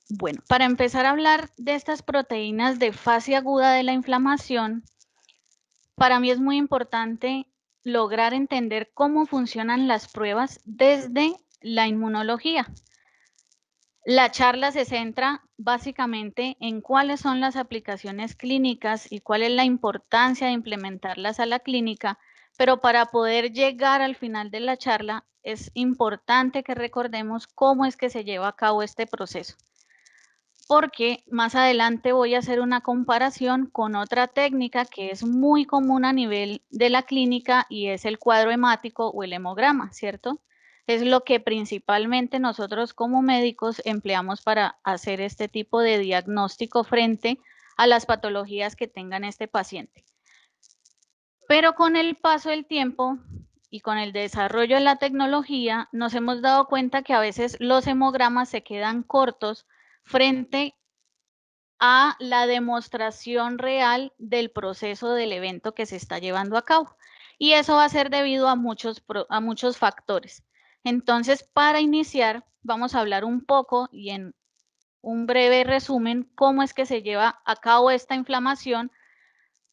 Bueno, para empezar a hablar de estas proteínas de fase aguda de la inflamación, para mí es muy importante lograr entender cómo funcionan las pruebas desde la inmunología. La charla se centra básicamente en cuáles son las aplicaciones clínicas y cuál es la importancia de implementarlas a la clínica, pero para poder llegar al final de la charla es importante que recordemos cómo es que se lleva a cabo este proceso, porque más adelante voy a hacer una comparación con otra técnica que es muy común a nivel de la clínica y es el cuadro hemático o el hemograma, ¿cierto? Es lo que principalmente nosotros como médicos empleamos para hacer este tipo de diagnóstico frente a las patologías que tengan este paciente. Pero con el paso del tiempo y con el desarrollo de la tecnología, nos hemos dado cuenta que a veces los hemogramas se quedan cortos frente a la demostración real del proceso del evento que se está llevando a cabo. Y eso va a ser debido a muchos factores. Entonces, para iniciar, vamos a hablar un poco y en un breve resumen cómo es que se lleva a cabo esta inflamación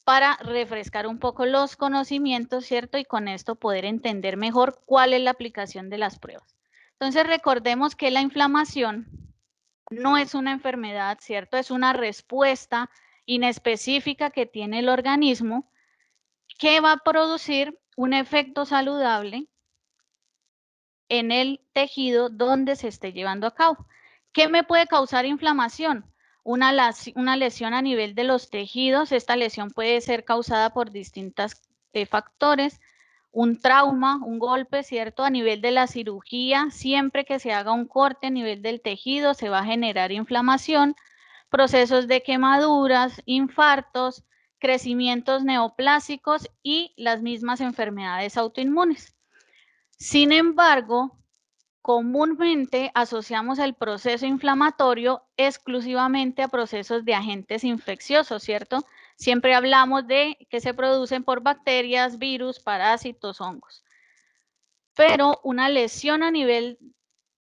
para refrescar un poco los conocimientos, ¿cierto? Y con esto poder entender mejor cuál es la aplicación de las pruebas. Entonces, recordemos que la inflamación no es una enfermedad, ¿cierto? Es una respuesta inespecífica que tiene el organismo que va a producir un efecto saludable en el tejido donde se esté llevando a cabo. ¿Qué me puede causar inflamación? Una lesión a nivel de los tejidos. Esta lesión puede ser causada por distintos factores. Un trauma, un golpe, ¿cierto? A nivel de la cirugía, siempre que se haga un corte a nivel del tejido, se va a generar inflamación, procesos de quemaduras, infartos, crecimientos neoplásicos y las mismas enfermedades autoinmunes. Sin embargo, comúnmente asociamos el proceso inflamatorio exclusivamente a procesos de agentes infecciosos, ¿cierto? Siempre hablamos de que se producen por bacterias, virus, parásitos, hongos. Pero una lesión a nivel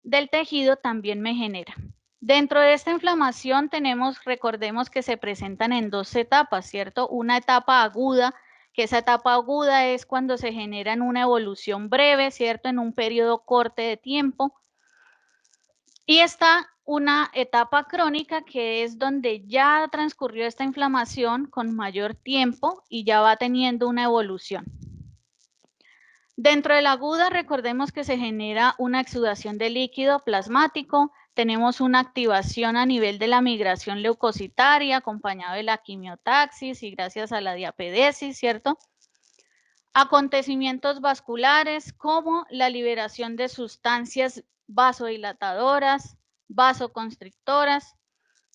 del tejido también me genera. Dentro de esta inflamación recordemos que se presentan en dos etapas, ¿cierto? Una etapa aguda, que esa etapa aguda es cuando se genera en una evolución breve, ¿cierto? En un periodo corto de tiempo. Y está una etapa crónica que es donde ya transcurrió esta inflamación con mayor tiempo y ya va teniendo una evolución. Dentro de la aguda, recordemos que se genera una exudación de líquido plasmático, tenemos una activación a nivel de la migración leucocitaria acompañado de la quimiotaxis y gracias a la diapedesis, ¿cierto? Acontecimientos vasculares como la liberación de sustancias vasodilatadoras, vasoconstrictoras,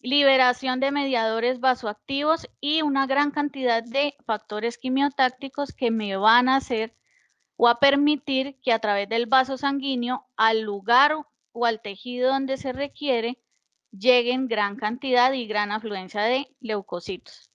liberación de mediadores vasoactivos y una gran cantidad de factores quimiotácticos que me van a hacer o a permitir que a través del vaso sanguíneo al lugar o al tejido donde se requiere lleguen gran cantidad y gran afluencia de leucocitos.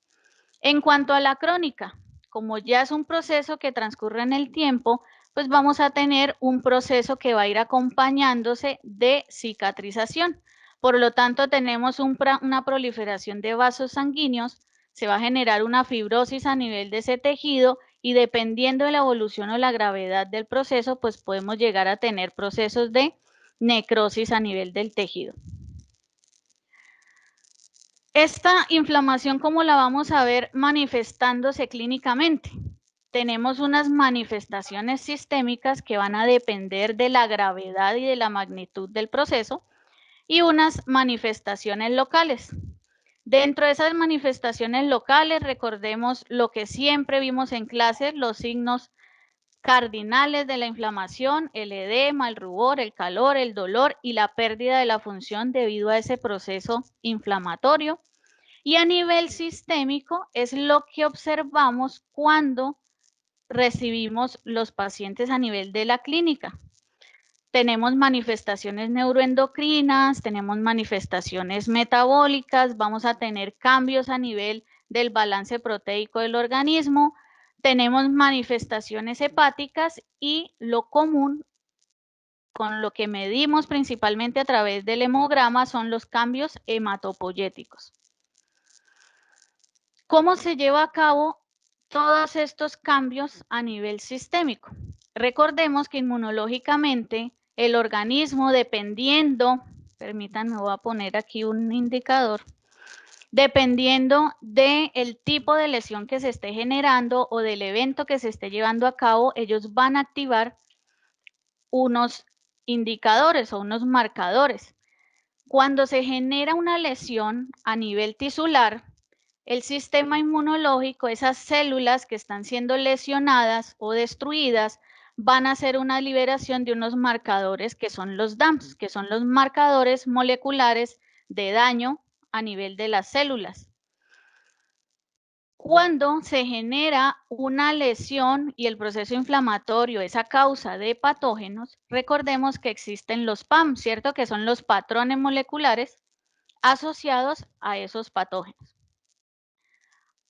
En cuanto a la crónica, como ya es un proceso que transcurre en el tiempo, pues vamos a tener un proceso que va a ir acompañándose de cicatrización. Por lo tanto, tenemos una proliferación de vasos sanguíneos, se va a generar una fibrosis a nivel de ese tejido y dependiendo de la evolución o la gravedad del proceso, pues podemos llegar a tener procesos de necrosis a nivel del tejido. Esta inflamación, ¿cómo la vamos a ver manifestándose clínicamente? Tenemos unas manifestaciones sistémicas que van a depender de la gravedad y de la magnitud del proceso y unas manifestaciones locales. Dentro de esas manifestaciones locales, recordemos lo que siempre vimos en clase, los signos cardinales de la inflamación, el edema, el rubor, el calor, el dolor y la pérdida de la función debido a ese proceso inflamatorio. Y a nivel sistémico es lo que observamos cuando recibimos los pacientes a nivel de la clínica. Tenemos manifestaciones neuroendocrinas, tenemos manifestaciones metabólicas, vamos a tener cambios a nivel del balance proteico del organismo, tenemos manifestaciones hepáticas y lo común con lo que medimos principalmente a través del hemograma son los cambios hematopoyéticos. ¿Cómo se lleva a cabo todos estos cambios a nivel sistémico? Recordemos que inmunológicamente el organismo, dependiendo, permítanme, voy a poner aquí un indicador, dependiendo del tipo de lesión que se esté generando o del evento que se esté llevando a cabo, ellos van a activar unos indicadores o unos marcadores. Cuando se genera una lesión a nivel tisular, el sistema inmunológico, esas células que están siendo lesionadas o destruidas, van a hacer una liberación de unos marcadores que son los DAMPs, que son los marcadores moleculares de daño a nivel de las células. Cuando se genera una lesión y el proceso inflamatorio es a causa de patógenos, recordemos que existen los PAM, ¿cierto? Que son los patrones moleculares asociados a esos patógenos.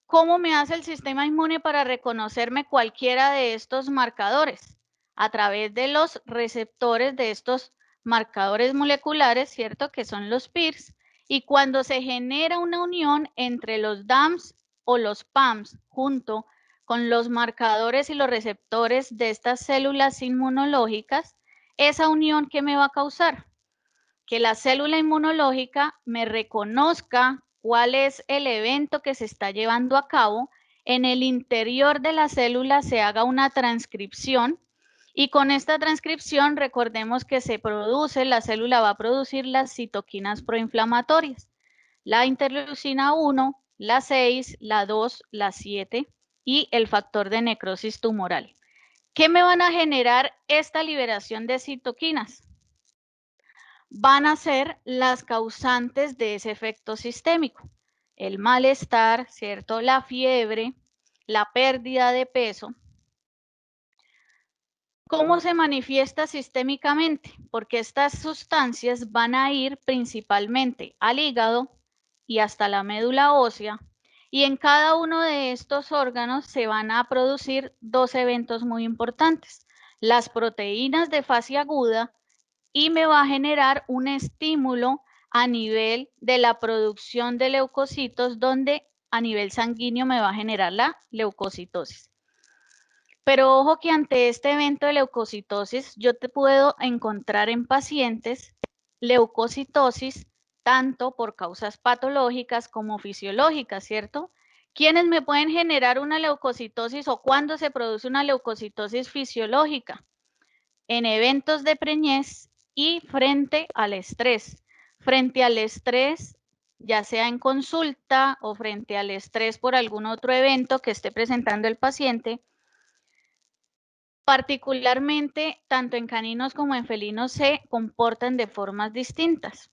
¿Cómo me hace el sistema inmune para reconocerme cualquiera de estos marcadores? A través de los receptores de estos marcadores moleculares, ¿cierto? Que son los PIRs. Y cuando se genera una unión entre los DAMs o los PAMs junto con los marcadores y los receptores de estas células inmunológicas, esa unión, ¿qué me va a causar? Que la célula inmunológica me reconozca cuál es el evento que se está llevando a cabo, en el interior de la célula se haga una transcripción y con esta transcripción recordemos que la célula va a producir las citoquinas proinflamatorias, la interleucina 1, la 6, la 2, la 7 y el factor de necrosis tumoral. ¿Qué me van a generar esta liberación de citoquinas? Van a ser las causantes de ese efecto sistémico. El malestar, ¿cierto? La fiebre, la pérdida de peso. ¿Cómo se manifiesta sistémicamente? Porque estas sustancias van a ir principalmente al hígado y hasta la médula ósea, y en cada uno de estos órganos se van a producir dos eventos muy importantes. Las proteínas de fase aguda y me va a generar un estímulo a nivel de la producción de leucocitos, donde a nivel sanguíneo me va a generar la leucocitosis. Pero ojo que ante este evento de leucocitosis, yo te puedo encontrar en pacientes leucocitosis tanto por causas patológicas como fisiológicas, ¿cierto? ¿Quiénes me pueden generar una leucocitosis o cuándo se produce una leucocitosis fisiológica? En eventos de preñez y frente al estrés. Frente al estrés, ya sea en consulta o frente al estrés por algún otro evento que esté presentando el paciente, particularmente tanto en caninos como en felinos se comportan de formas distintas.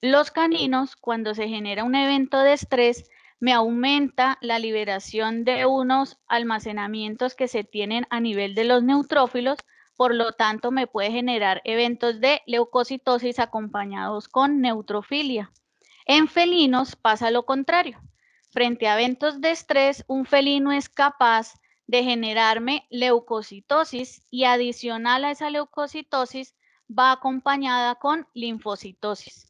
Los caninos, cuando se genera un evento de estrés, me aumenta la liberación de unos almacenamientos que se tienen a nivel de los neutrófilos, por lo tanto me puede generar eventos de leucocitosis acompañados con neutrofilia. En felinos pasa lo contrario. Frente a eventos de estrés, un felino es capaz de generarme leucocitosis y adicional a esa leucocitosis va acompañada con linfocitosis.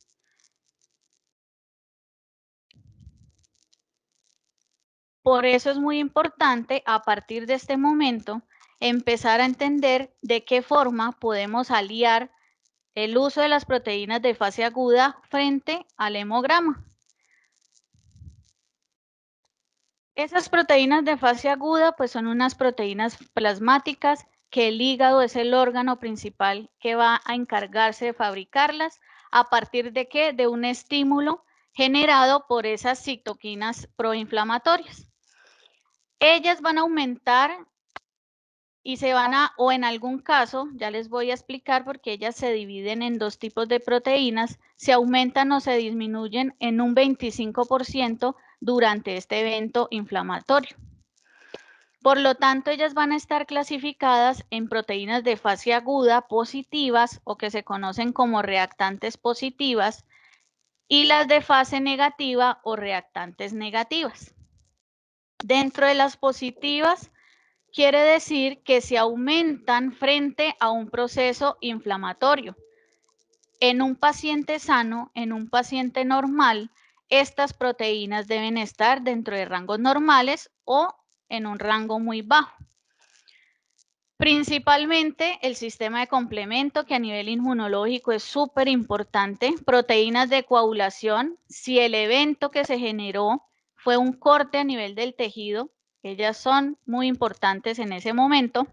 Por eso es muy importante a partir de este momento empezar a entender de qué forma podemos aliar el uso de las proteínas de fase aguda frente al hemograma. Esas proteínas de fase aguda pues son unas proteínas plasmáticas que el hígado es el órgano principal que va a encargarse de fabricarlas. ¿A partir de qué? De un estímulo generado por esas citoquinas proinflamatorias. Ellas van a aumentar y se van a, o en algún caso, ya les voy a explicar porque ellas se dividen en dos tipos de proteínas, se aumentan o se disminuyen en un 25% durante este evento inflamatorio. Por lo tanto, ellas van a estar clasificadas en proteínas de fase aguda positivas o que se conocen como reactantes positivas y las de fase negativa o reactantes negativas. Dentro de las positivas, quiere decir que se aumentan frente a un proceso inflamatorio. En un paciente sano, en un paciente normal, estas proteínas deben estar dentro de rangos normales o en un rango muy bajo. Principalmente el sistema de complemento, que a nivel inmunológico es súper importante, proteínas de coagulación, si el evento que se generó fue un corte a nivel del tejido, ellas son muy importantes en ese momento.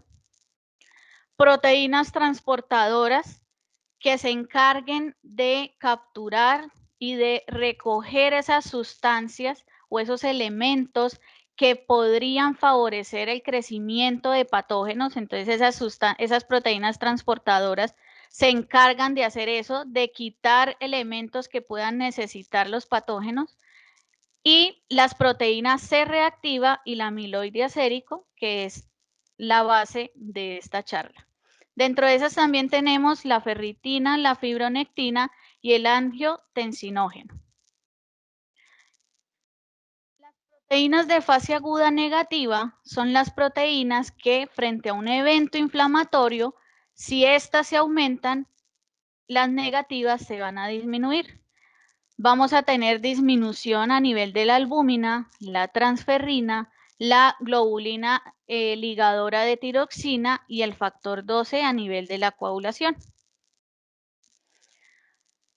Proteínas transportadoras que se encarguen de capturar y de recoger esas sustancias o esos elementos que podrían favorecer el crecimiento de patógenos. Entonces esas proteínas transportadoras se encargan de hacer eso, de quitar elementos que puedan necesitar los patógenos. Y las proteínas C reactiva y la amiloide acérico, que es la base de esta charla. Dentro de esas también tenemos la ferritina, la fibronectina y el angiotensinógeno. Las proteínas de fase aguda negativa son las proteínas que frente a un evento inflamatorio, si éstas se aumentan, las negativas se van a disminuir. Vamos a tener disminución a nivel de la albúmina, la transferrina, la globulina ligadora de tiroxina y el factor 12 a nivel de la coagulación.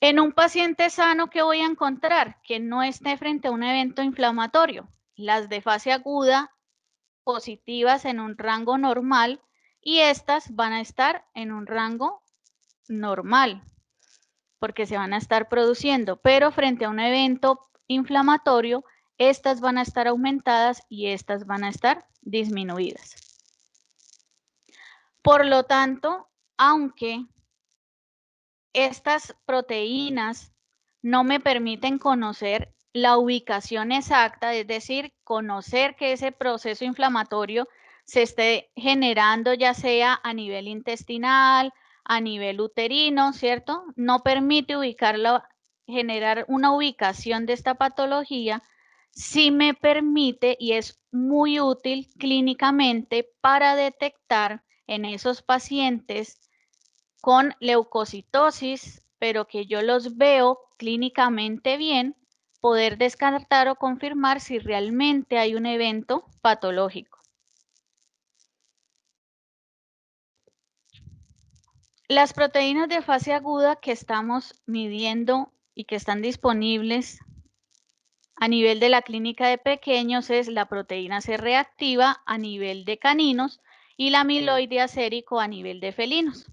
En un paciente sano, ¿qué voy a encontrar? Que no esté frente a un evento inflamatorio. Las de fase aguda positivas en un rango normal y estas van a estar en un rango normal porque se van a estar produciendo, pero frente a un evento inflamatorio, estas van a estar aumentadas y estas van a estar disminuidas. Por lo tanto, aunque estas proteínas no me permiten conocer la ubicación exacta, es decir, conocer que ese proceso inflamatorio se esté generando ya sea a nivel intestinal, a nivel uterino, ¿cierto? No permite ubicarlo, generar una ubicación de esta patología, sí me permite y es muy útil clínicamente para detectar en esos pacientes con leucocitosis, pero que yo los veo clínicamente bien, poder descartar o confirmar si realmente hay un evento patológico. Las proteínas de fase aguda que estamos midiendo y que están disponibles a nivel de la clínica de pequeños es la proteína C reactiva a nivel de caninos y la amiloide acérico a nivel de felinos.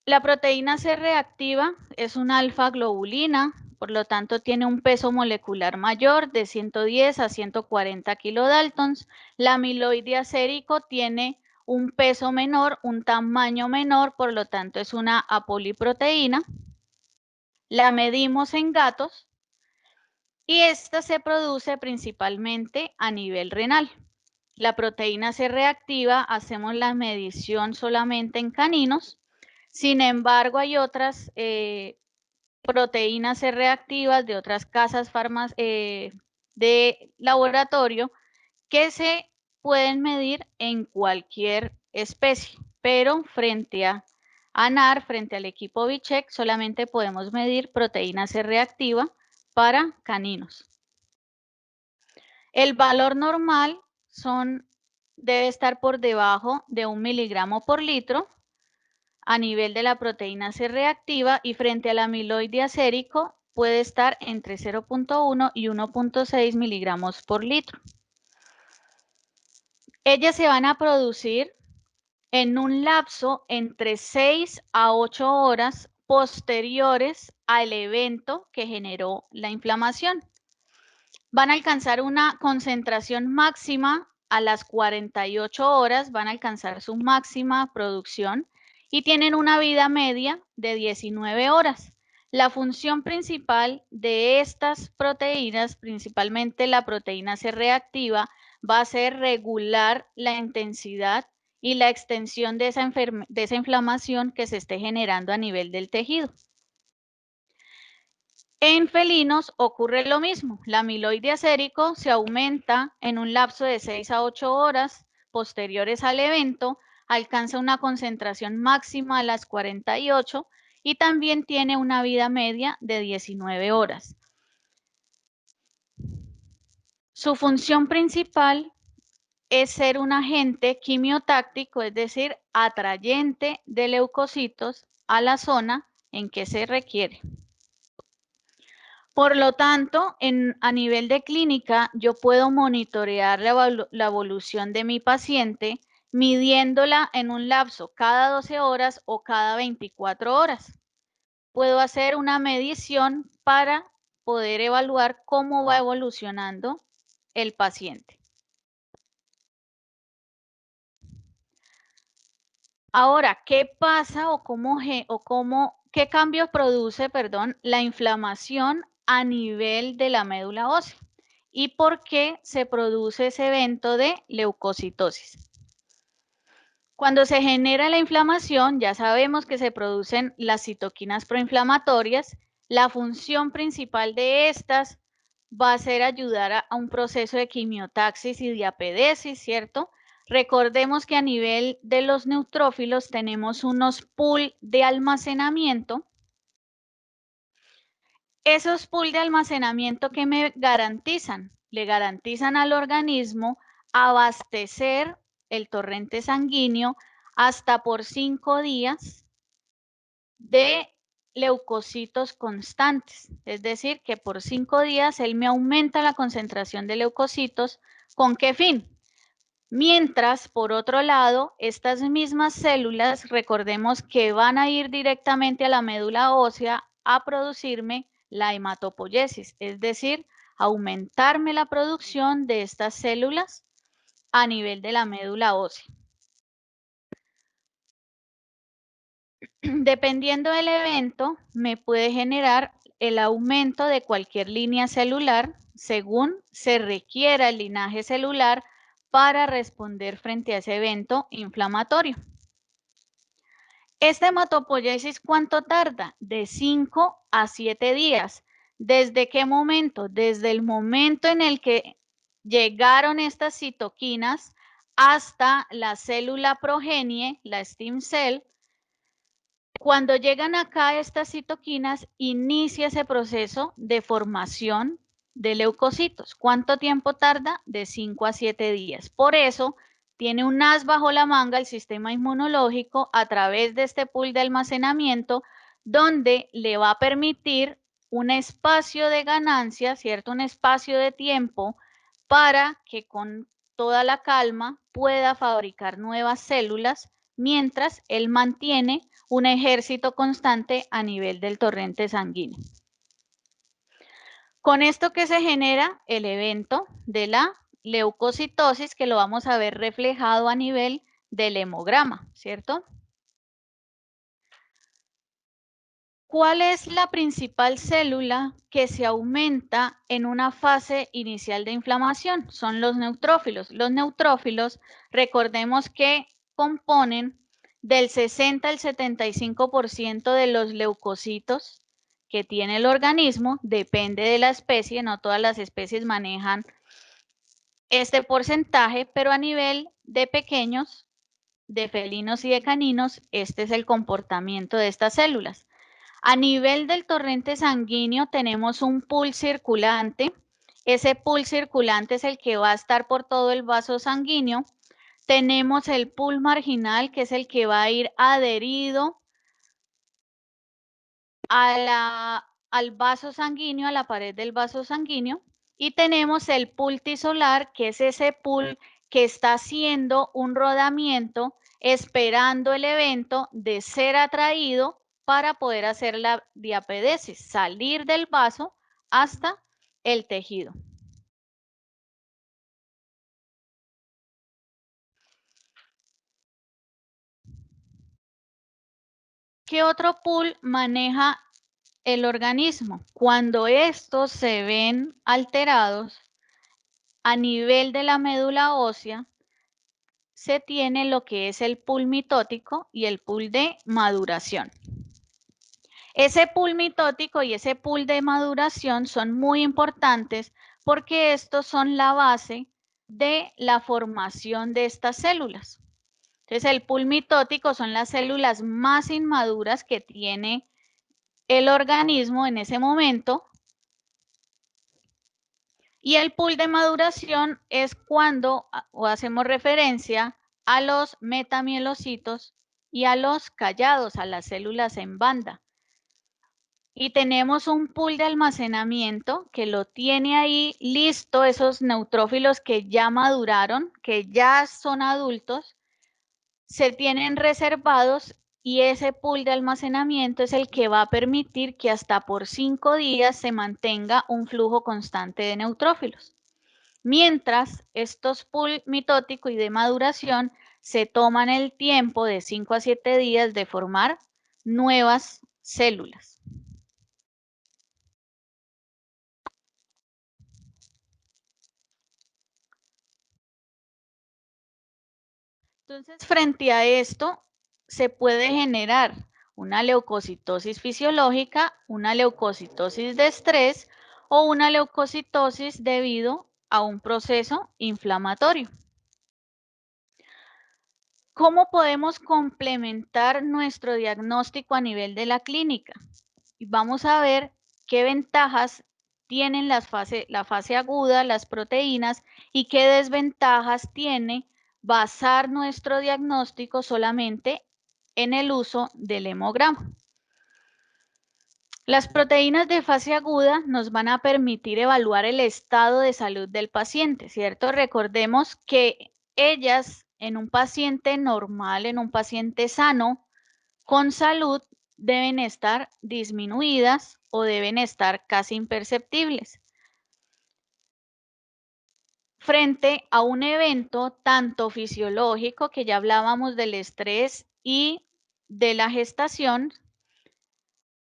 La proteína C reactiva es una alfa-globulina, por lo tanto tiene un peso molecular mayor de 110 a 140 kilodaltons. La amiloide acérico tiene un peso menor, un tamaño menor, por lo tanto es una apoliproteína. La medimos en gatos y esta se produce principalmente a nivel renal. La proteína C reactiva hacemos la medición solamente en caninos. Sin embargo, hay otras proteínas C reactivas de otras casas de laboratorio que se pueden medir en cualquier especie, pero frente a ANAR, frente al equipo Bichek, solamente podemos medir proteína C reactiva para caninos. El valor normal debe estar por debajo de 1 miligramo por litro a nivel de la proteína C reactiva y frente al amiloide acérico puede estar entre 0.1 y 1.6 miligramos por litro. Ellas se van a producir en un lapso entre 6 a 8 horas posteriores al evento que generó la inflamación. Van a alcanzar una concentración máxima a las 48 horas, van a alcanzar su máxima producción y tienen una vida media de 19 horas. La función principal de estas proteínas, principalmente la proteína C reactiva, va a ser regular la intensidad y la extensión de esa inflamación que se esté generando a nivel del tejido. En felinos ocurre lo mismo. La amiloide sérico se aumenta en un lapso de 6 a 8 horas posteriores al evento, alcanza una concentración máxima a las 48 y también tiene una vida media de 19 horas. Su función principal es ser un agente quimiotáctico, es decir, atrayente de leucocitos a la zona en que se requiere. Por lo tanto, a nivel de clínica, yo puedo monitorear la evolución de mi paciente midiéndola en un lapso cada 12 horas o cada 24 horas. Puedo hacer una medición para poder evaluar cómo va evolucionando el paciente. Ahora, ¿qué pasa qué cambios produce, la inflamación a nivel de la médula ósea? ¿Y por qué se produce ese evento de leucocitosis? Cuando se genera la inflamación, ya sabemos que se producen las citoquinas proinflamatorias. La función principal de estas va a ser ayudar a un proceso de quimiotaxis y diapedesis, ¿cierto? Recordemos que a nivel de los neutrófilos tenemos unos pools de almacenamiento. Esos pools de almacenamiento que me garantizan, le garantizan al organismo abastecer el torrente sanguíneo hasta por 5 días de leucocitos constantes. Es decir, que por 5 días él me aumenta la concentración de leucocitos. ¿Con qué fin? Mientras, por otro lado, estas mismas células, recordemos que van a ir directamente a la médula ósea a producirme la hematopoiesis, es decir, aumentarme la producción de estas células a nivel de la médula ósea. Dependiendo del evento, me puede generar el aumento de cualquier línea celular según se requiera el linaje celular para responder frente a ese evento inflamatorio. Esta hematopoiesis, ¿cuánto tarda? De 5 a 7 días. ¿Desde qué momento? Desde el momento en el que llegaron estas citoquinas hasta la célula progenie, la stem cell. Cuando llegan acá estas citoquinas, inicia ese proceso de formación de leucocitos. ¿Cuánto tiempo tarda? De 5 a 7 días. Por eso, tiene un as bajo la manga el sistema inmunológico a través de este pool de almacenamiento, donde le va a permitir un espacio de ganancia, ¿cierto? Un espacio de tiempo para que con toda la calma pueda fabricar nuevas células mientras él mantiene un ejército constante a nivel del torrente sanguíneo. Con esto que se genera el evento de la leucocitosis, que lo vamos a ver reflejado a nivel del hemograma, ¿cierto? ¿Cuál es la principal célula que se aumenta en una fase inicial de inflamación? Son los neutrófilos. Los neutrófilos, recordemos que componen del 60 al 75% de los leucocitos que tiene el organismo, depende de la especie, no todas las especies manejan este porcentaje, pero a nivel de pequeños, de felinos y de caninos, este es el comportamiento de estas células. A nivel del torrente sanguíneo tenemos un pool circulante. Ese pool circulante es el que va a estar por todo el vaso sanguíneo. Tenemos el pool marginal, que es el que va a ir adherido al vaso sanguíneo, a la pared del vaso sanguíneo. Y tenemos el pool tisolar, que es ese pool que está haciendo un rodamiento, esperando el evento de ser atraído para poder hacer la diapedesis, salir del vaso hasta el tejido. ¿Qué otro pool maneja el organismo? Cuando estos se ven alterados a nivel de la médula ósea, se tiene lo que es el pool mitótico y el pool de maduración. Ese pool mitótico y ese pool de maduración son muy importantes porque estos son la base de la formación de estas células. Entonces, el pool mitótico son las células más inmaduras que tiene el organismo en ese momento. Y el pool de maduración es cuando hacemos referencia a los metamielocitos y a los callados, a las células en banda. Y tenemos un pool de almacenamiento que lo tiene ahí listo, esos neutrófilos que ya maduraron, que ya son adultos, se tienen reservados y ese pool de almacenamiento es el que va a permitir que hasta por 5 días se mantenga un flujo constante de neutrófilos. Mientras estos pool mitótico y de maduración se toman el tiempo de 5 a 7 días de formar nuevas células. Entonces, frente a esto, se puede generar una leucocitosis fisiológica, una leucocitosis de estrés o una leucocitosis debido a un proceso inflamatorio. ¿Cómo podemos complementar nuestro diagnóstico a nivel de la clínica? Y vamos a ver qué ventajas tienen la fase aguda, las proteínas, y qué desventajas tiene basar nuestro diagnóstico solamente en el uso del hemograma. Las proteínas de fase aguda nos van a permitir evaluar el estado de salud del paciente, ¿cierto? Recordemos que ellas en un paciente normal, en un paciente sano, con salud, deben estar disminuidas o deben estar casi imperceptibles. Frente a un evento tanto fisiológico, que ya hablábamos del estrés y de la gestación,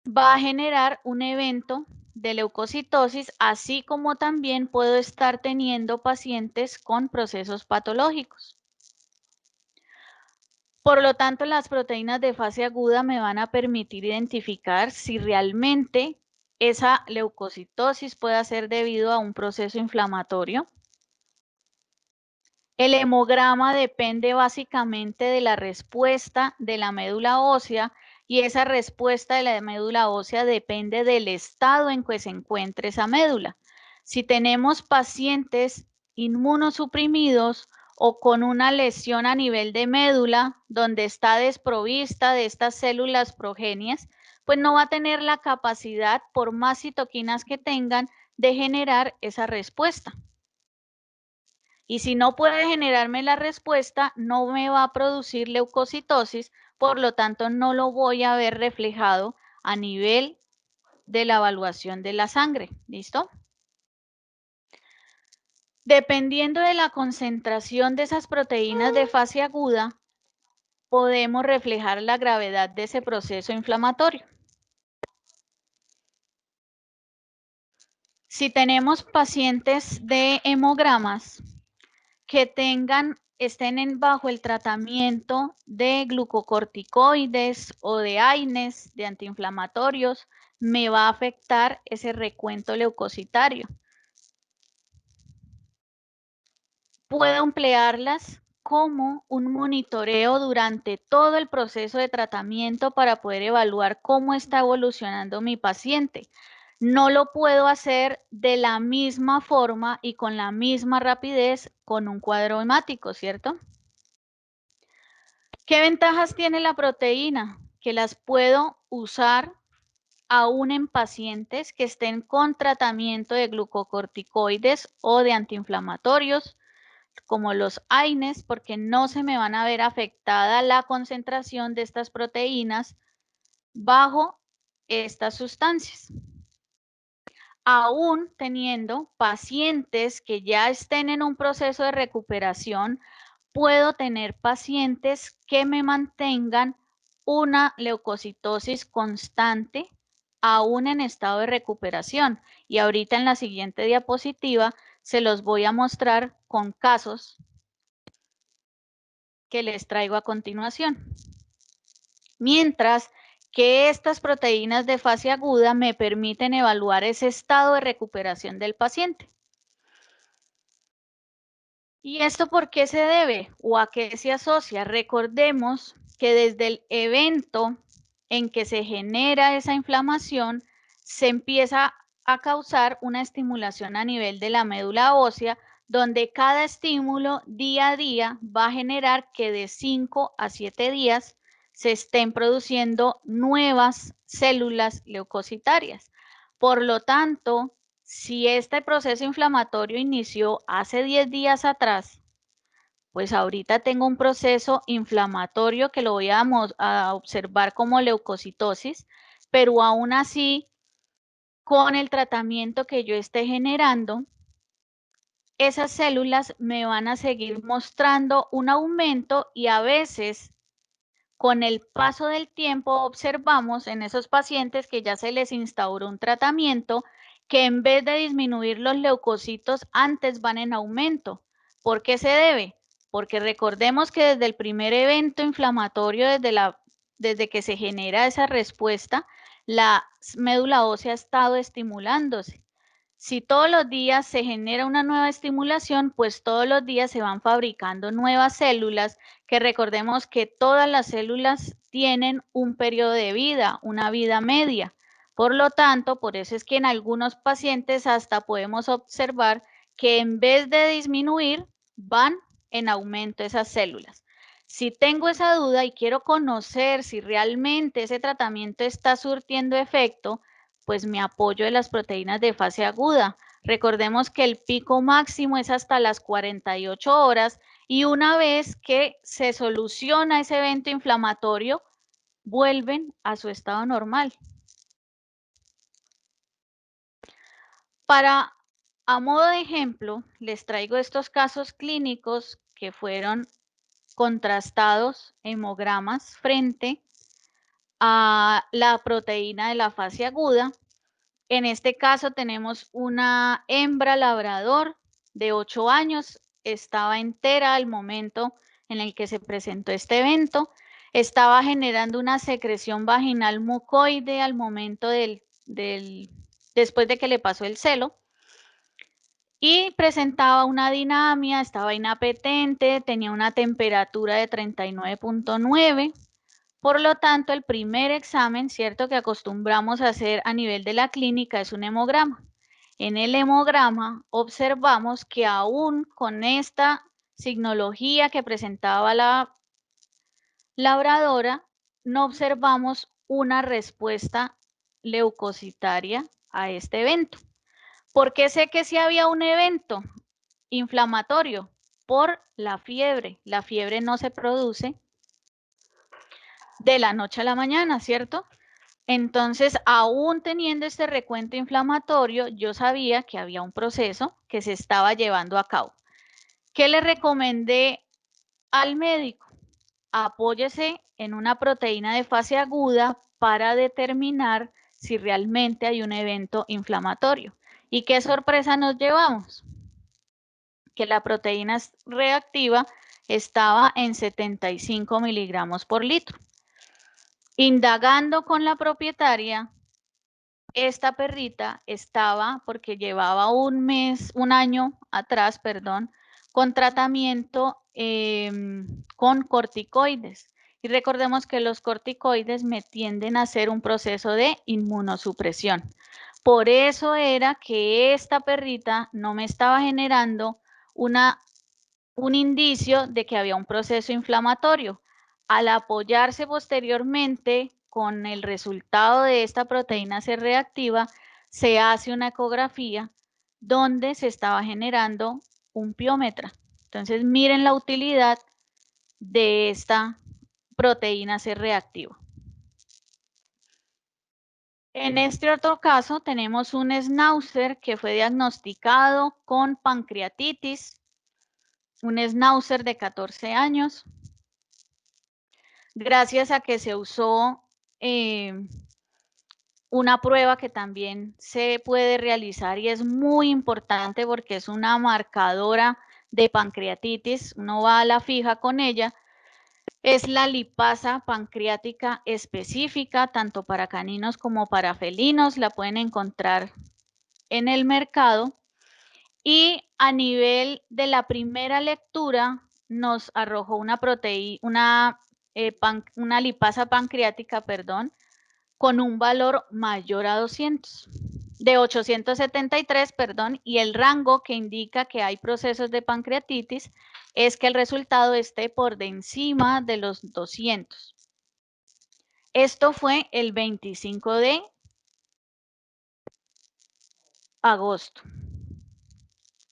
va a generar un evento de leucocitosis, así como también puedo estar teniendo pacientes con procesos patológicos. Por lo tanto, las proteínas de fase aguda me van a permitir identificar si realmente esa leucocitosis puede ser debido a un proceso inflamatorio. El hemograma depende básicamente de la respuesta de la médula ósea y esa respuesta de la médula ósea depende del estado en que se encuentre esa médula. Si tenemos pacientes inmunosuprimidos o con una lesión a nivel de médula donde está desprovista de estas células progenias, pues no va a tener la capacidad, por más citoquinas que tengan, de generar esa respuesta. Y si no puede generarme la respuesta, no me va a producir leucocitosis, por lo tanto no lo voy a ver reflejado a nivel de la evaluación de la sangre. ¿Listo? Dependiendo de la concentración de esas proteínas de fase aguda, podemos reflejar la gravedad de ese proceso inflamatorio. Si tenemos pacientes de hemogramas que estén bajo el tratamiento de glucocorticoides o de AINES, de antiinflamatorios, me va a afectar ese recuento leucocitario. Puedo emplearlas como un monitoreo durante todo el proceso de tratamiento para poder evaluar cómo está evolucionando mi paciente. No lo puedo hacer de la misma forma y con la misma rapidez con un cuadro hemático, ¿cierto? ¿Qué ventajas tiene la proteína? Que las puedo usar aún en pacientes que estén con tratamiento de glucocorticoides o de antiinflamatorios, como los AINES, porque no se me van a ver afectada la concentración de estas proteínas bajo estas sustancias. Aún teniendo pacientes que ya estén en un proceso de recuperación, puedo tener pacientes que me mantengan una leucocitosis constante aún en estado de recuperación. Y ahorita en la siguiente diapositiva se los voy a mostrar con casos que les traigo a continuación. Mientras que estas proteínas de fase aguda me permiten evaluar ese estado de recuperación del paciente. ¿Y esto por qué se debe o a qué se asocia? Recordemos que desde el evento en que se genera esa inflamación, se empieza a causar una estimulación a nivel de la médula ósea, donde cada estímulo día a día va a generar que de 5 a 7 días se estén produciendo nuevas células leucocitarias. Por lo tanto, si este proceso inflamatorio inició hace 10 días atrás, pues ahorita tengo un proceso inflamatorio que lo voy a observar como leucocitosis, pero aún así, con el tratamiento que yo esté generando, esas células me van a seguir mostrando un aumento y a veces con el paso del tiempo observamos en esos pacientes que ya se les instauró un tratamiento que en vez de disminuir los leucocitos antes van en aumento. ¿Por qué se debe? Porque recordemos que desde el primer evento inflamatorio, desde que se genera esa respuesta, la médula ósea ha estado estimulándose. Si todos los días se genera una nueva estimulación, pues todos los días se van fabricando nuevas células, que recordemos que todas las células tienen un periodo de vida, una vida media. Por lo tanto, por eso es que en algunos pacientes hasta podemos observar que en vez de disminuir, van en aumento esas células. Si tengo esa duda y quiero conocer si realmente ese tratamiento está surtiendo efecto, pues me apoyo de las proteínas de fase aguda. Recordemos que el pico máximo es hasta las 48 horas y una vez que se soluciona ese evento inflamatorio, vuelven a su estado normal. A modo de ejemplo, les traigo estos casos clínicos que fueron contrastados hemogramas frente a la proteína de la fase aguda. En este caso tenemos una hembra labrador de 8 años, estaba entera al momento en el que se presentó este evento, estaba generando una secreción vaginal mucoide al momento después de que le pasó el celo y presentaba una dinamia, estaba inapetente, tenía una temperatura de 39.9. Por lo tanto, el primer examen, ¿cierto?, que acostumbramos a hacer a nivel de la clínica es un hemograma. En el hemograma observamos que aún con esta signología que presentaba la labradora, no observamos una respuesta leucocitaria a este evento. ¿Por qué sé que sí había un evento inflamatorio? Por la fiebre. La fiebre no se produce de la noche a la mañana, ¿cierto? Entonces, aún teniendo este recuento inflamatorio, yo sabía que había un proceso que se estaba llevando a cabo. ¿Qué le recomendé al médico? Apóyese en una proteína de fase aguda para determinar si realmente hay un evento inflamatorio. ¿Y qué sorpresa nos llevamos? Que la proteína reactiva estaba en 75 miligramos por litro. Indagando con la propietaria, esta perrita estaba, porque llevaba un año atrás, perdón, con tratamiento con corticoides. Y recordemos que los corticoides me tienden a hacer un proceso de inmunosupresión. Por eso era que esta perrita no me estaba generando un indicio de que había un proceso inflamatorio. Al apoyarse posteriormente con el resultado de esta proteína C reactiva, se hace una ecografía donde se estaba generando un piómetra. Entonces, miren la utilidad de esta proteína C reactiva. En este otro caso tenemos un schnauzer que fue diagnosticado con pancreatitis, un schnauzer de 14 años. Gracias a que se usó una prueba que también se puede realizar y es muy importante porque es una marcadora de pancreatitis, uno va a la fija con ella, Es la lipasa pancreática específica, tanto para caninos como para felinos. La pueden encontrar en el mercado. Y a nivel de la primera lectura, nos arrojó una lipasa pancreática, perdón, con un valor mayor a 873, perdón, y el rango que indica que hay procesos de pancreatitis es que el resultado esté por encima de los 200. Esto fue el 25 de agosto.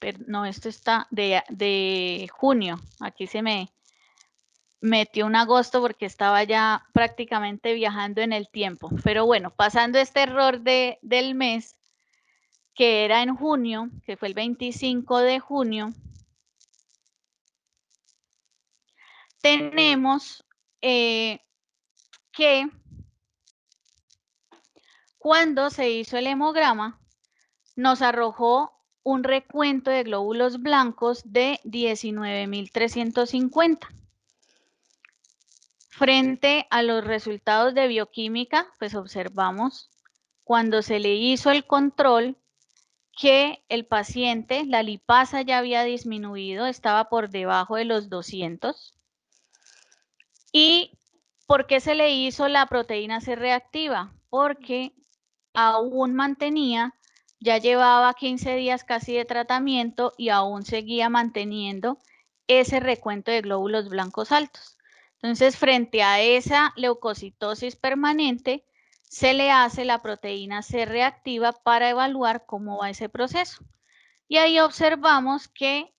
Pero no, esto está de junio. Aquí se me metió un agosto porque estaba ya prácticamente viajando en el tiempo. Pero bueno, pasando este error del mes, que era en junio, que fue el 25 de junio, tenemos que cuando se hizo el hemograma, nos arrojó un recuento de glóbulos blancos de 19.350. Frente a los resultados de bioquímica, pues observamos cuando se le hizo el control que el paciente, la lipasa ya había disminuido, estaba por debajo de los 200. ¿Y por qué se le hizo la proteína C reactiva? Porque aún mantenía, ya llevaba 15 días casi de tratamiento y aún seguía manteniendo ese recuento de glóbulos blancos altos. Entonces, frente a esa leucocitosis permanente, se le hace la proteína C reactiva para evaluar cómo va ese proceso. Y ahí observamos que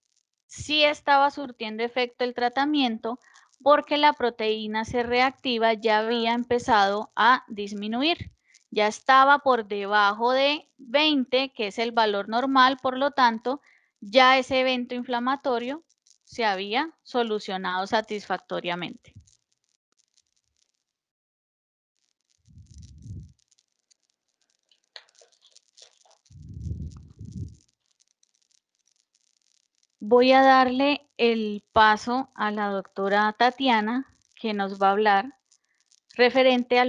sí estaba surtiendo efecto el tratamiento porque la proteína C reactiva ya había empezado a disminuir. Ya estaba por debajo de 20, que es el valor normal, por lo tanto, ya ese evento inflamatorio se había solucionado satisfactoriamente. Voy a darle el paso a la doctora Tatiana, que nos va a hablar referente a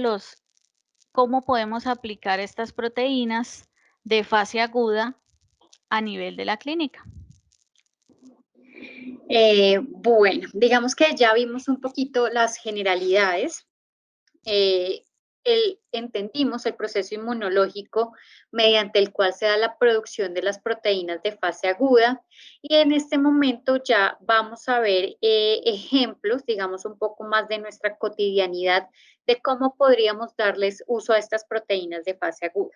cómo podemos aplicar estas proteínas de fase aguda a nivel de la clínica. Bueno, digamos que ya vimos un poquito las generalidades. Entendimos el proceso inmunológico mediante el cual se da la producción de las proteínas de fase aguda y en este momento ya vamos a ver ejemplos, digamos un poco más de nuestra cotidianidad de cómo podríamos darles uso a estas proteínas de fase aguda.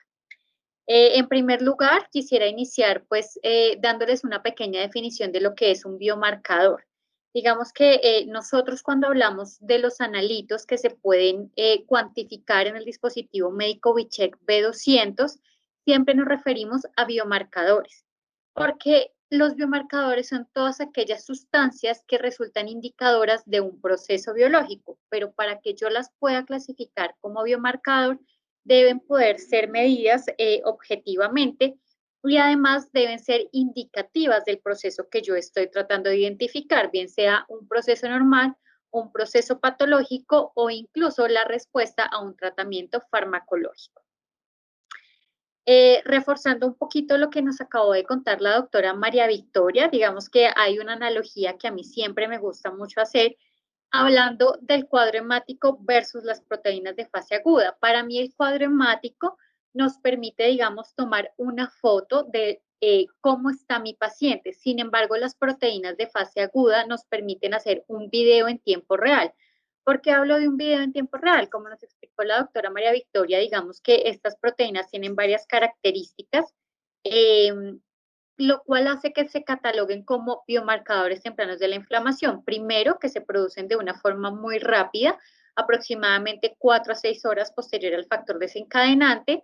En primer lugar, quisiera iniciar pues dándoles una pequeña definición de lo que es un biomarcador. Digamos que nosotros cuando hablamos de los analitos que se pueden cuantificar en el dispositivo médico Vicheck B200, siempre nos referimos a biomarcadores, porque los biomarcadores son todas aquellas sustancias que resultan indicadoras de un proceso biológico, pero para que yo las pueda clasificar como biomarcador, deben poder ser medidas objetivamente y además deben ser indicativas del proceso que yo estoy tratando de identificar, bien sea un proceso normal, un proceso patológico o incluso la respuesta a un tratamiento farmacológico. Reforzando un poquito lo que nos acabó de contar la doctora María Victoria, digamos que hay una analogía que a mí siempre me gusta mucho hacer, hablando del cuadro hemático versus las proteínas de fase aguda. Para mí el cuadro hemático nos permite, digamos, tomar una foto de cómo está mi paciente. Sin embargo, las proteínas de fase aguda nos permiten hacer un video en tiempo real. ¿Por qué hablo de un video en tiempo real? Como nos explicó la doctora María Victoria, digamos que estas proteínas tienen varias características, eh, lo cual hace que se cataloguen como biomarcadores tempranos de la inflamación. Primero, que se producen de una forma muy rápida, aproximadamente 4 a 6 horas posterior al factor desencadenante.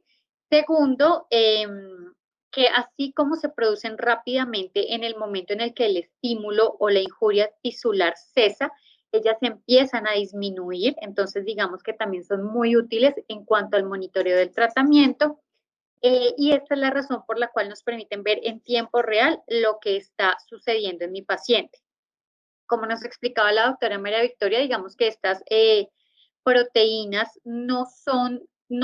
Segundo, que así como se producen rápidamente en el momento en el que el estímulo o la injuria tisular cesa, ellas empiezan a disminuir, entonces digamos que también son muy útiles en cuanto al monitoreo del tratamiento. Y esta es la razón por la cual nos permiten ver en tiempo real lo que está sucediendo en mi paciente. como nos explicaba la doctora María Victoria, digamos que estas proteínas no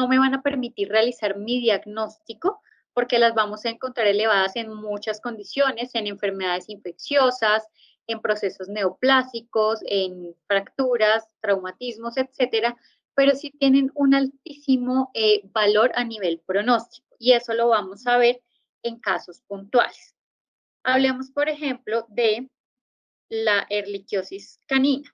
me van a permitir realizar mi diagnóstico porque las vamos a encontrar elevadas en muchas condiciones, en enfermedades infecciosas, en procesos neoplásicos, en fracturas, traumatismos, etcétera, pero sí tienen un altísimo valor a nivel pronóstico y eso lo vamos a ver en casos puntuales. Hablemos, por ejemplo, de la erliquiosis canina.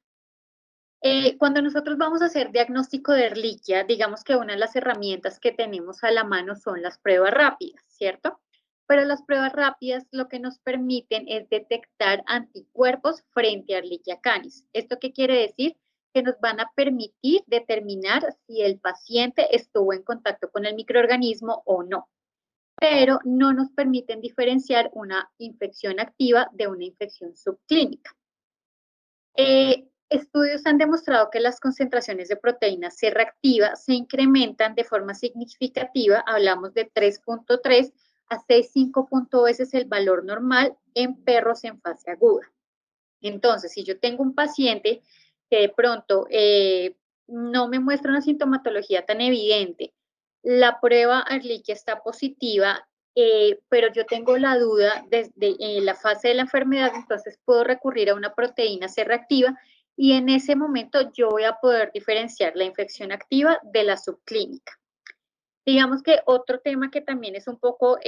Cuando nosotros vamos a hacer diagnóstico de Ehrlichia, digamos que una de las herramientas que tenemos a la mano son las pruebas rápidas, ¿cierto? Pero las pruebas rápidas lo que nos permiten es detectar anticuerpos frente a Ehrlichia canis. ¿Esto qué quiere decir? Que nos van a permitir determinar si el paciente estuvo en contacto con el microorganismo o no, pero no nos permiten diferenciar una infección activa de una infección subclínica. Estudios han demostrado que las concentraciones de proteína C reactiva se incrementan de forma significativa, hablamos de 3.3 a 6,5 veces el valor normal en perros en fase aguda. Entonces, si yo tengo un paciente que de pronto no me muestra una sintomatología tan evidente, la prueba Ehrlichia está positiva, pero yo tengo la duda desde la fase de la enfermedad, entonces puedo recurrir a una proteína C reactiva y en ese momento yo voy a poder diferenciar la infección activa de la subclínica. Digamos que otro tema que también es un poco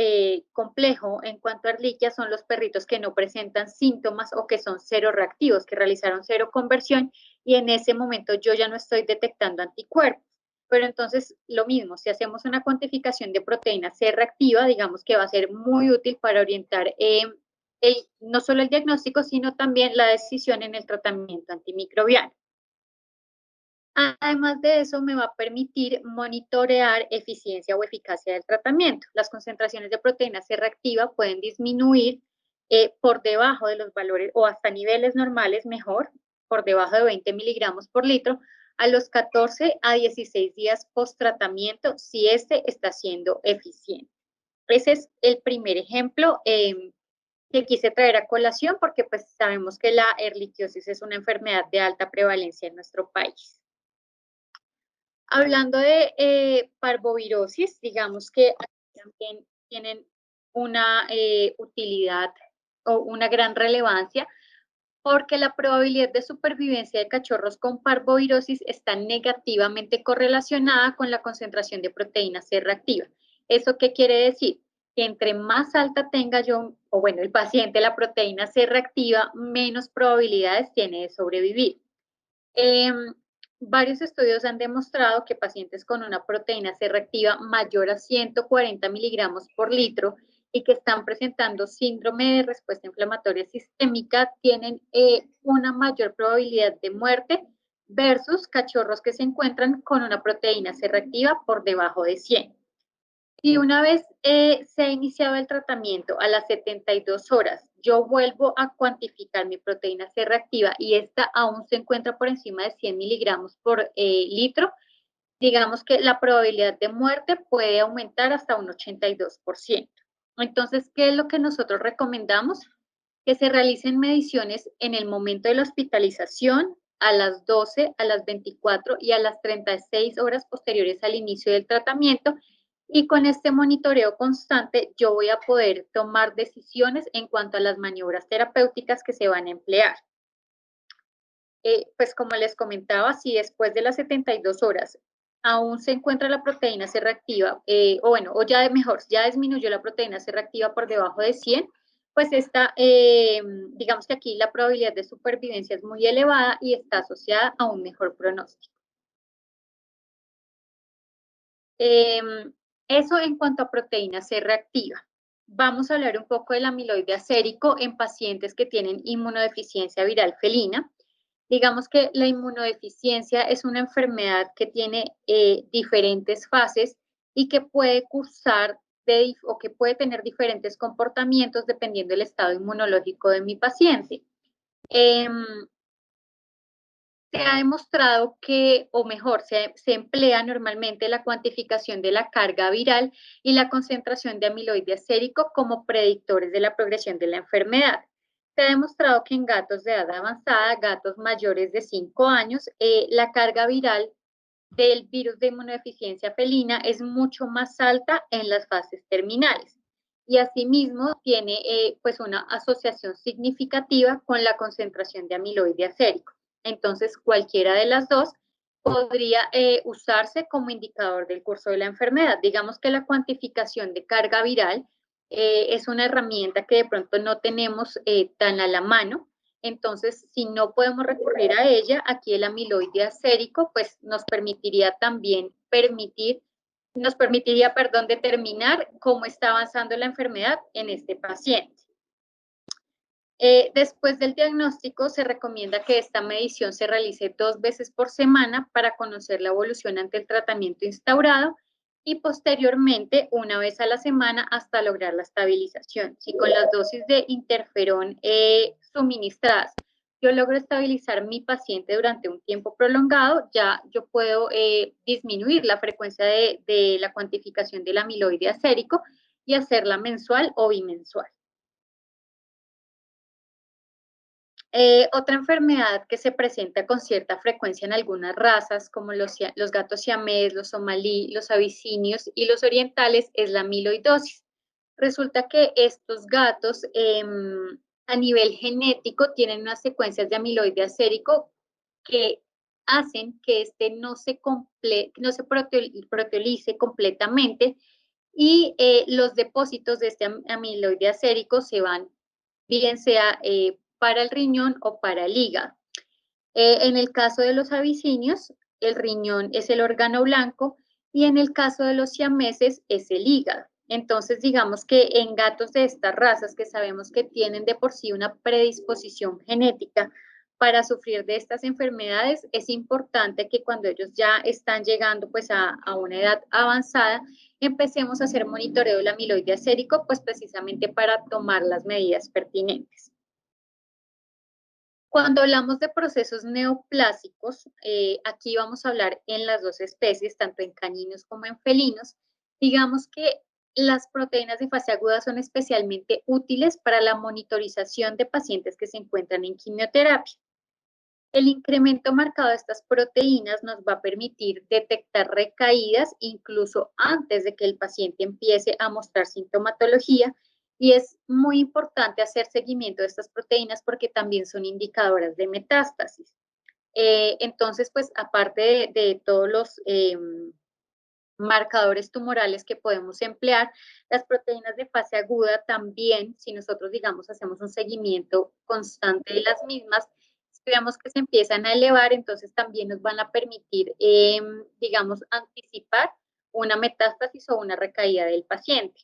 complejo en cuanto a Ehrlichia son los perritos que no presentan síntomas o que son cero reactivos, que realizaron cero conversión y en ese momento yo ya no estoy detectando anticuerpos. Pero entonces lo mismo, si hacemos una cuantificación de proteína C reactiva, digamos que va a ser muy útil para orientar no solo el diagnóstico, sino también la decisión en el tratamiento antimicrobiano. Además de eso, me va a permitir monitorear eficiencia o eficacia del tratamiento. Las concentraciones de proteína C reactiva pueden disminuir por debajo de los valores o hasta niveles normales, mejor, por debajo de 20 miligramos por litro, a los 14 a 16 días post tratamiento si este está siendo eficiente. Ese es el primer ejemplo que quise traer a colación porque pues sabemos que la erliquiosis es una enfermedad de alta prevalencia en nuestro país. Hablando de parvovirosis, digamos que también tienen una utilidad o una gran relevancia porque la probabilidad de supervivencia de cachorros con parvovirosis está negativamente correlacionada con la concentración de proteína C reactiva. ¿Eso qué quiere decir? Que entre más alta tenga yo, o bueno, el paciente la proteína C reactiva, menos probabilidades tiene de sobrevivir. Varios estudios han demostrado que pacientes con una proteína C reactiva mayor a 140 miligramos por litro y que están presentando síndrome de respuesta inflamatoria sistémica tienen una mayor probabilidad de muerte versus cachorros que se encuentran con una proteína C reactiva por debajo de 100. Si una vez se ha iniciado el tratamiento, a las 72 horas, yo vuelvo a cuantificar mi proteína C reactiva y esta aún se encuentra por encima de 100 miligramos por litro, digamos que la probabilidad de muerte puede aumentar hasta un 82%. Entonces, ¿qué es lo que nosotros recomendamos? Que se realicen mediciones en el momento de la hospitalización, a las 12, a las 24 y a las 36 horas posteriores al inicio del tratamiento. Y con este monitoreo constante yo voy a poder tomar decisiones en cuanto a las maniobras terapéuticas que se van a emplear. Pues como les comentaba, si después de las 72 horas aún se encuentra la proteína C reactiva, o bueno, o ya mejor, ya disminuyó la proteína C reactiva por debajo de 100, pues digamos que aquí la probabilidad de supervivencia es muy elevada y está asociada a un mejor pronóstico. Eso en cuanto a proteína C reactiva. Vamos a hablar un poco del amiloide acérico en pacientes que tienen inmunodeficiencia viral felina. Digamos que la inmunodeficiencia es una enfermedad que tiene diferentes fases y que puede cursar o que puede tener diferentes comportamientos dependiendo del estado inmunológico de mi paciente. Se ha demostrado que, o mejor, se emplea normalmente la cuantificación de la carga viral y la concentración de amiloide acérico como predictores de la progresión de la enfermedad. Se ha demostrado que en gatos de edad avanzada, gatos mayores de 5 años, la carga viral del virus de inmunodeficiencia felina es mucho más alta en las fases terminales y asimismo tiene pues una asociación significativa con la concentración de amiloide acérico. Entonces, cualquiera de las dos podría usarse como indicador del curso de la enfermedad. Digamos que la cuantificación de carga viral es una herramienta que de pronto no tenemos tan a la mano. Entonces, si no podemos recurrir a ella, aquí el amiloide acérico, pues nos permitiría también determinar cómo está avanzando la enfermedad en este paciente. Después del diagnóstico, se recomienda que esta medición se realice 2 veces por semana para conocer la evolución ante el tratamiento instaurado y posteriormente una vez a la semana hasta lograr la estabilización. Si con las dosis de interferón suministradas yo logro estabilizar mi paciente durante un tiempo prolongado, ya yo puedo disminuir la frecuencia de la cuantificación del amiloide acérico y hacerla mensual o bimensual. Otra enfermedad que se presenta con cierta frecuencia en algunas razas, como los gatos siamés, los somalí, los abisinios y los orientales, es la amiloidosis. Resulta que estos gatos a nivel genético tienen unas secuencias de amiloide acérico que hacen que este no se proteolice completamente y los depósitos de este amiloide acérico se van, bien sea para el riñón o para el hígado. En el caso de los abisinios, el riñón es el órgano blanco y en el caso de los siameses es el hígado. Entonces, digamos que en gatos de estas razas que sabemos que tienen de por sí una predisposición genética para sufrir de estas enfermedades, es importante que cuando ellos ya están llegando pues a una edad avanzada, empecemos a hacer monitoreo del amiloide acérico, pues precisamente para tomar las medidas pertinentes. Cuando hablamos de procesos neoplásicos, aquí vamos a hablar en las dos especies, tanto en caninos como en felinos. Digamos que las proteínas de fase aguda son especialmente útiles para la monitorización de pacientes que se encuentran en quimioterapia. El incremento marcado de estas proteínas nos va a permitir detectar recaídas incluso antes de que el paciente empiece a mostrar sintomatología y es muy importante hacer seguimiento de estas proteínas porque también son indicadoras de metástasis. Entonces, pues aparte de todos los marcadores tumorales que podemos emplear, las proteínas de fase aguda también, si nosotros, digamos, hacemos un seguimiento constante de las mismas, si vemos que se empiezan a elevar, entonces también nos van a permitir, digamos, anticipar una metástasis o una recaída del paciente.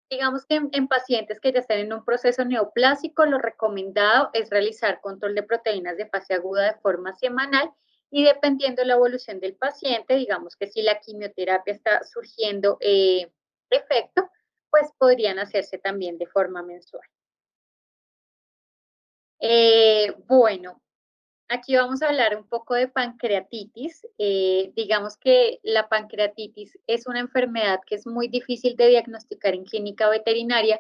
Digamos que en pacientes que ya están en un proceso neoplásico, lo recomendado es realizar control de proteínas de fase aguda de forma semanal y dependiendo de la evolución del paciente, digamos que si la quimioterapia está surgiendo efecto, pues podrían hacerse también de forma mensual. Bueno, aquí vamos a hablar un poco de pancreatitis. Digamos que la pancreatitis es una enfermedad que es muy difícil de diagnosticar en clínica veterinaria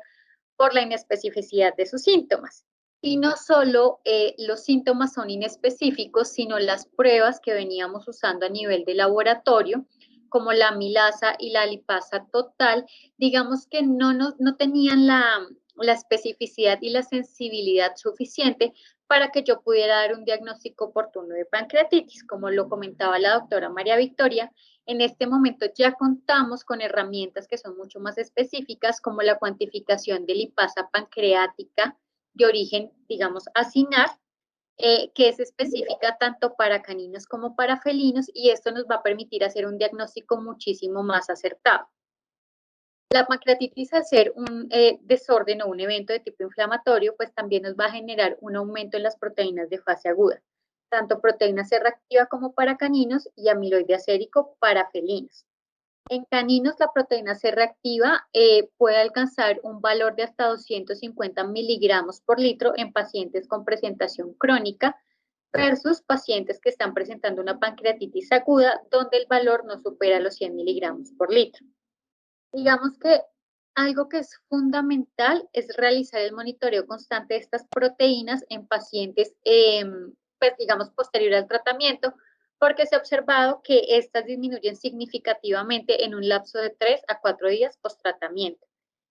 por la inespecificidad de sus síntomas. Y no solo los síntomas son inespecíficos, sino las pruebas que veníamos usando a nivel de laboratorio, como la amilasa y la lipasa total, digamos que no tenían la especificidad y la sensibilidad suficiente para que yo pudiera dar un diagnóstico oportuno de pancreatitis. Como lo comentaba la doctora María Victoria, en este momento ya contamos con herramientas que son mucho más específicas, como la cuantificación de lipasa pancreática de origen, digamos, acinar, que es específica tanto para caninos como para felinos, y esto nos va a permitir hacer un diagnóstico muchísimo más acertado. La pancreatitis, al ser un desorden o un evento de tipo inflamatorio, pues también nos va a generar un aumento en las proteínas de fase aguda, tanto proteína C reactiva como para caninos y amiloide acérico para felinos. En caninos, la proteína C reactiva puede alcanzar un valor de hasta 250 miligramos por litro en pacientes con presentación crónica versus pacientes que están presentando una pancreatitis aguda donde el valor no supera los 100 miligramos por litro. Digamos que algo que es fundamental es realizar el monitoreo constante de estas proteínas en pacientes, pues digamos, posterior al tratamiento, porque se ha observado que estas disminuyen significativamente en un lapso de 3 a 4 días post-tratamiento.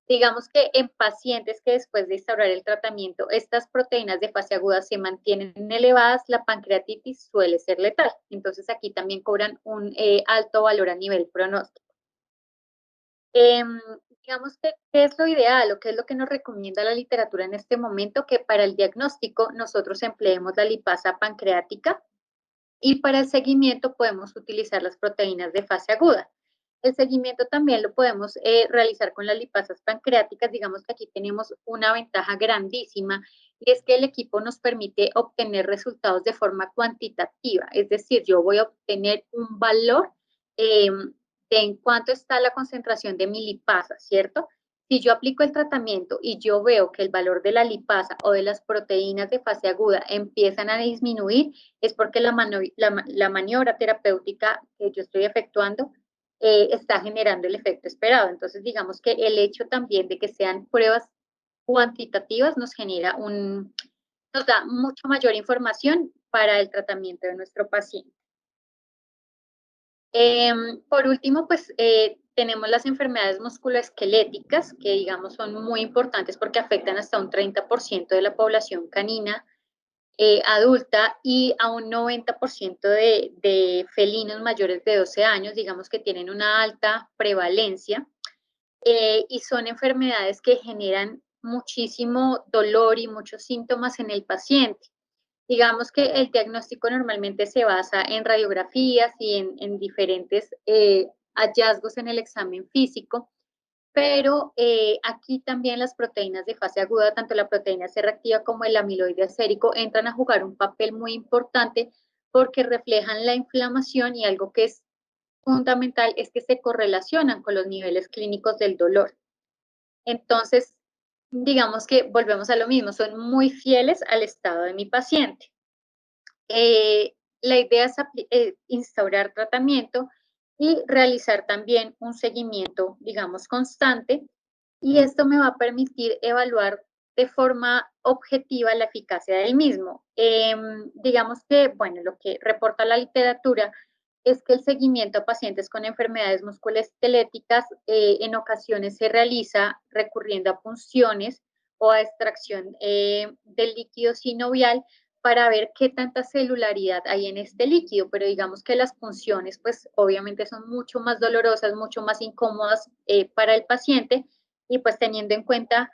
Digamos que en pacientes que después de instaurar el tratamiento, estas proteínas de fase aguda se mantienen elevadas, la pancreatitis suele ser letal. Entonces aquí también cobran un alto valor a nivel pronóstico. Em, digamos que, ¿qué es lo ideal o qué es lo que nos recomienda la literatura en este momento? Que para el diagnóstico nosotros empleemos la lipasa pancreática y para el seguimiento podemos utilizar las proteínas de fase aguda. El seguimiento también lo podemos realizar con las lipasas pancreáticas. Digamos que aquí tenemos una ventaja grandísima y es que el equipo nos permite obtener resultados de forma cuantitativa. Es decir, yo voy a obtener un valor eh, de en cuánto está la concentración de mi lipasa, ¿cierto? Si yo aplico el tratamiento y yo veo que el valor de la lipasa o de las proteínas de fase aguda empiezan a disminuir, es porque la maniobra terapéutica que yo estoy efectuando está generando el efecto esperado. Entonces, digamos que el hecho también de que sean pruebas cuantitativas nos da mucho mayor información para el tratamiento de nuestro paciente. Por último, pues tenemos las enfermedades musculoesqueléticas, que digamos son muy importantes porque afectan hasta un 30% de la población canina adulta y a un 90% de felinos mayores de 12 años, digamos que tienen una alta prevalencia y son enfermedades que generan muchísimo dolor y muchos síntomas en el paciente. Digamos que el diagnóstico normalmente se basa en radiografías y en diferentes hallazgos en el examen físico, pero aquí también las proteínas de fase aguda, tanto la proteína C reactiva como el amiloide acérico, entran a jugar un papel muy importante porque reflejan la inflamación y algo que es fundamental es que se correlacionan con los niveles clínicos del dolor. Entonces, digamos que volvemos a lo mismo, son muy fieles al estado de mi paciente. La idea es instaurar tratamiento y realizar también un seguimiento, digamos, constante, y esto me va a permitir evaluar de forma objetiva la eficacia del mismo. Digamos que, bueno, lo que reporta la literatura es que el seguimiento a pacientes con enfermedades musculoesqueléticas en ocasiones se realiza recurriendo a punciones o a extracción del líquido sinovial para ver qué tanta celularidad hay en este líquido, pero digamos que las punciones pues obviamente son mucho más dolorosas, mucho más incómodas para el paciente y pues teniendo en cuenta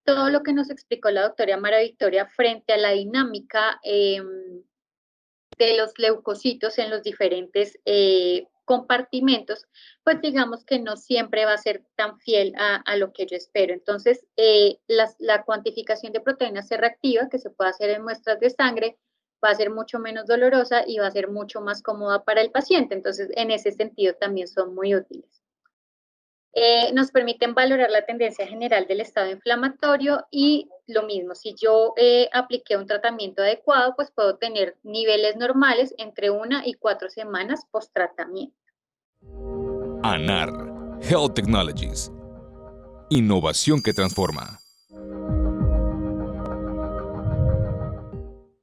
todo lo que nos explicó la doctora Mara Victoria frente a la dinámica de los leucocitos en los diferentes compartimentos, pues digamos que no siempre va a ser tan fiel a lo que yo espero. Entonces, la cuantificación de proteínas C reactiva que se puede hacer en muestras de sangre va a ser mucho menos dolorosa y va a ser mucho más cómoda para el paciente. Entonces, en ese sentido también son muy útiles. Nos permiten valorar la tendencia general del estado inflamatorio y lo mismo, si yo apliqué un tratamiento adecuado, pues puedo tener niveles normales entre 1 y 4 semanas post-tratamiento. ANAR Health Technologies. Innovación que transforma.